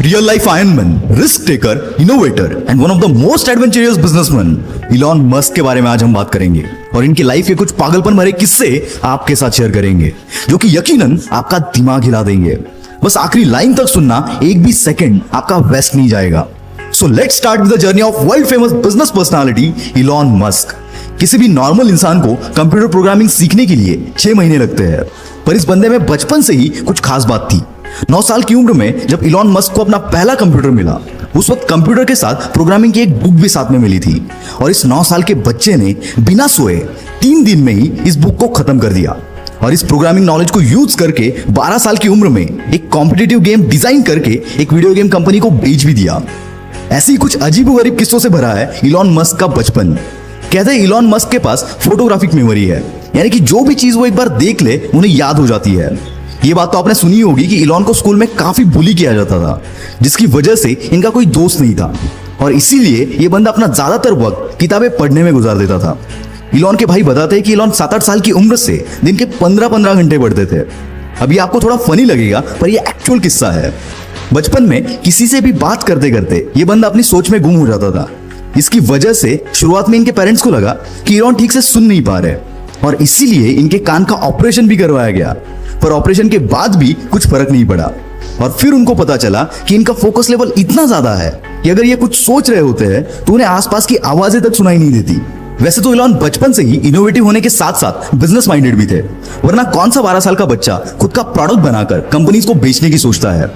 Real life Iron Man, risk taker, innovator and one of the most adventurous businessman, Elon Musk के बारे में आज हम बात करेंगे और इनकी लाइफ के कुछ पागलपन भरे किस्से आपके साथ शेयर करेंगे जो कि यकीनन आपका दिमाग हिला देंगे। बस आखिरी लाइन तक सुनना, एक भी सेकंड आपका वेस्ट नहीं जाएगा। So let's start with the journey of world famous business personality Elon Musk. किसी भी नॉर्मल इंसान को कंप्यूटर प्रोग्रामिंग सीखने के लिए 6 महीने लगते हैं, पर इस बंदे में बचपन से ही कुछ खास बात थी। 9 साल की उम्र में जब इलॉन मस्क को अपना पहला कंप्यूटर मिला, उस वक्त कंप्यूटर के साथ प्रोग्रामिंग की एक बुक भी साथ में मिली थी और इस 9 साल के बच्चे ने बिना सोए 3 दिन में ही इस बुक को खत्म कर दिया और इस प्रोग्रामिंग नॉलेज को यूज करके 12 साल की उम्र में एक कॉम्पिटिटिव गेम डिजाइन करके एक वीडियो गेम कंपनी को बेच भी दिया। ऐसी कुछ अजीबोगरीब किस्सों से भरा है इलॉन मस्क का बचपन। कहते हैं इलॉन मस्क के पास फोटोग्राफिक मेमोरी है, यानी कि जो भी चीज वो एक बार देख ले उन्हें याद हो जाती है। ये बात तो आपने सुनी होगी कि इलॉन को स्कूल में काफी बुली किया जाता था, जिसकी वजह से इनका कोई दोस्त नहीं था और इसीलिए ये बंदा अपना ज्यादातर वक्त किताबें पढ़ने में गुजार देता था। इलॉन के भाई बताते हैं कि इलॉन 7-8 साल की उम्र से दिन के 15-15 घंटे पढ़ते थे। अभी आपको थोड़ा फनी लगेगा, पर यह एक्चुअल किस्सा है। बचपन में किसी से भी बात करते करते ये बंदा अपनी सोच में गुम हो जाता था। इसकी वजह से शुरुआत में इनके पेरेंट्स को लगा कि इलॉन ठीक से सुन नहीं पा रहे और इसीलिए इनके कान का ऑपरेशन भी करवाया गया, पर ऑपरेशन के बाद भी कुछ फर्क नहीं पड़ा। और फिर उनको पता चला कि इनका फोकस लेवल इतना ज्यादा है कि अगर ये कुछ सोच रहे होते हैं तो उन्हें आसपास की आवाजें तक सुनाई नहीं देती। वैसे तो इलॉन बचपन से ही इनोवेटिव होने के साथ साथ बिजनेस माइंडेड भी थे, वरना कौन सा 12 साल का बच्चा खुद का प्रोडक्ट बनाकर कंपनीज को बेचने की सोचता है।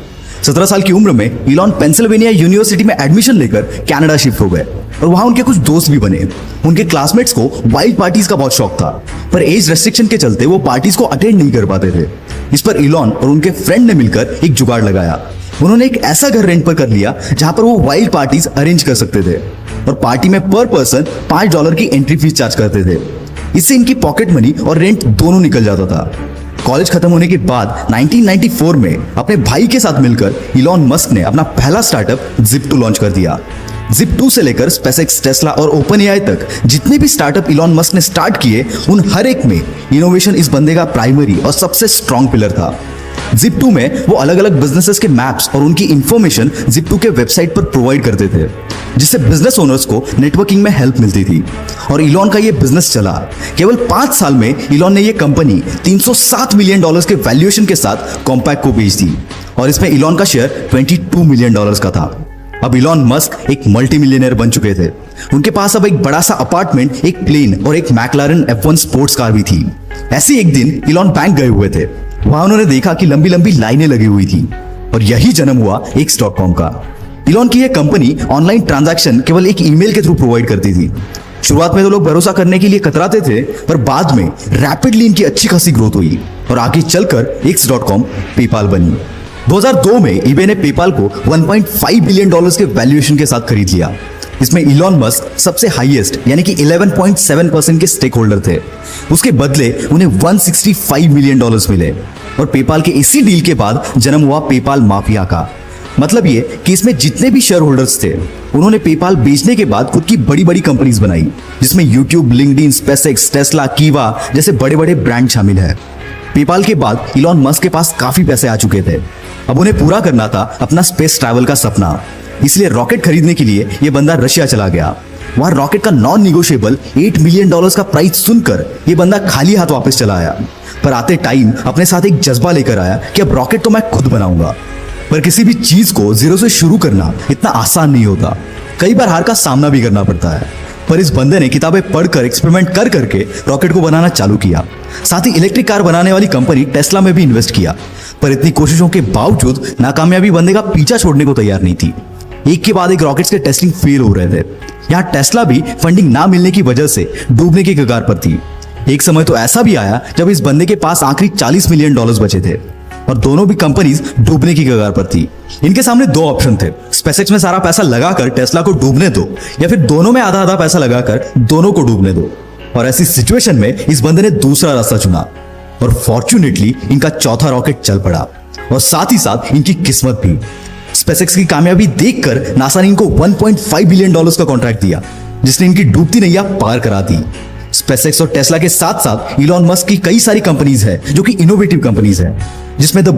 17 साल की उम्र में इलॉन पेंसिल्वेनिया यूनिवर्सिटी में एडमिशन लेकर कनाडा शिफ्ट हो गए और वहां उनके कुछ दोस्त भी बने। उनके क्लासमेट्स को वाइल्ड पार्टीज का बहुत शौक था, पर एज रेस्ट्रिक्शन के चलते वो पार्टीज को अटेंड नहीं कर पाते थे। इस पर इलॉन और उनके फ्रेंड ने मिलकर एक जुगाड़ लगाया। उन्होंने एक ऐसा घर रेंट पर कर लिया जहां पर वो वाइल्ड पार्टीज अरेंज कर सकते थे और पार्टी में पर पर्सन $5 की एंट्री फीस चार्ज करते थे। इससे इनकी पॉकेट मनी और रेंट दोनों निकल जाता था। कॉलेज खत्म होने के बाद 1994 में अपने भाई के साथ मिलकर इलॉन मस्क ने अपना पहला स्टार्टअप Zip2 लॉन्च कर दिया। Zip2 से लेकर SpaceX, टेस्ला और OpenAI तक जितने भी स्टार्टअप इलॉन मस्क ने स्टार्ट किए, उन हर एक में इनोवेशन इस बंदे का प्राइमरी और सबसे स्ट्रॉन्ग पिलर था। Zip2 में वो अलग अलग बिजनेसेस के मैप्स और उनकी इंफॉर्मेशन Zip2 के वेबसाइट पर प्रोवाइड करते थे, जिससे बिजनेस ओनर्स को नेटवर्किंग में हेल्प मिलती थी और इलॉन का ये बिजनेस चला। केवल 5 साल में इलॉन ने ये कंपनी $307 मिलियन के वैल्यूएशन के साथ कॉम्पैक्ट को बेच दी और इसमें इलॉन का शेयर $22 मिलियन का था। अब इलॉन मस्क एक मल्टी मिलियनेयर बन चुके थे। उनके पास अब एक बड़ा सा अपार्टमेंट, एक प्लेन और एक मैक्लारेन F1 स्पोर्ट्स कार भी थी। ऐसे एक दिन इलॉन बैंक गए हुए थे। वहां उन्होंने देखा कि लंबी लंबी लाइनें लगी हुई थी और यही जन्म हुआ X.com का। इलॉन की यह कंपनी ऑनलाइन ट्रांजैक्शन केवल एक ईमेल के थ्रू प्रोवाइड करती थी। शुरुआत में तो लोग भरोसा करने के लिए कतराते थे, पर बाद में रैपिडली इनकी अच्छी खासी ग्रोथ हुई और आगे चलकर X.com पेपाल बनी। 2002 में eBay ने पेपाल को $1.5 बिलियन के वैल्यूएशन के साथ खरीद लिया। इसमें इलॉन मस्क सबसे हाईएस्ट यानी कि 11.7% के स्टेक होल्डर थे। उसके बदले उन्हें $165 मिलियन मिले और पेपाल के इसी डील के बाद जन्म हुआ पेपाल माफिया का। मतलब ये कि इसमें जितने भी शेयर होल्डर्स थे, उन्होंने पेपाल बेचने के बाद खुद की बड़ी बड़ी कंपनीज बनाई, जिसमें यूट्यूब, लिंक्डइन, SpaceX, टेस्ला, कीवा जैसे बड़े बड़े ब्रांड शामिल है। पेपाल के बाद इलॉन मस्क के पास काफी पैसे आ चुके थे। अब उन्हें पूरा करना था अपना स्पेस ट्रैवल का सपना, इसलिए रॉकेट खरीदने के लिए यह बंदा रशिया चला गया। वहां रॉकेट का नॉन निगोशिएबल $8 मिलियन का प्राइस सुनकर यह बंदा खाली हाथ वापस चला आया, पर आते टाइम अपने साथ एक जज्बा लेकर आया कि अब रॉकेट तो मैं खुद बनाऊंगा। पर किसी भी चीज को जीरो से शुरू करना इतना आसान नहीं होता, कई बार हार का सामना भी करना पड़ता है। पर इस बंदे ने किताबें पढ़कर एक्सपेरिमेंट कर करके रॉकेट को बनाना चालू किया। साथ ही इलेक्ट्रिक कार बनाने वाली कंपनी टेस्ला में भी इन्वेस्ट किया, पर इतनी कोशिशों के बावजूद नाकामयाबी बंदे का पीछा छोड़ने को तैयार नहीं थी। एक के बाद एक रॉकेट्स के टेस्टिंग फेल हो रहे थे। यहाँ टेस्ला भी फंडिंग ना मिलने की वजह से डूबने की कगार पर थी। एक समय तो ऐसा भी आया जब इस बंदे के पास आखिरी $40 मिलियन बचे थे और दोनों भी कंपनीज डूबने की कगार पर थी। इनके सामने 2 ऑप्शन थे, SpaceX में सारा पैसा लगाकर टेस्ला को डूबने दो या फिर दोनों में आधा आधा पैसा लगाकर दोनों को डूबने दो। और ऐसी सिचुएशन में इस बंदे ने दूसरा रास्ता चुना और फॉर्चुनेटली इनका चौथा रॉकेट चल पड़ा और साथ ही साथ इनकी किस्मत भी। SpaceX की कामयाबी देखकर नासा ने इनको $1.5 बिलियन का कॉन्ट्रैक्ट दिया, जिसने इनकी डूबती नैया पार करा दी। SpaceX और टेस्ला के साथ साथ इलॉन मस्क की कई सारी कंपनीज है जो कि इनोवेटिव कंपनीज है, जिसमें द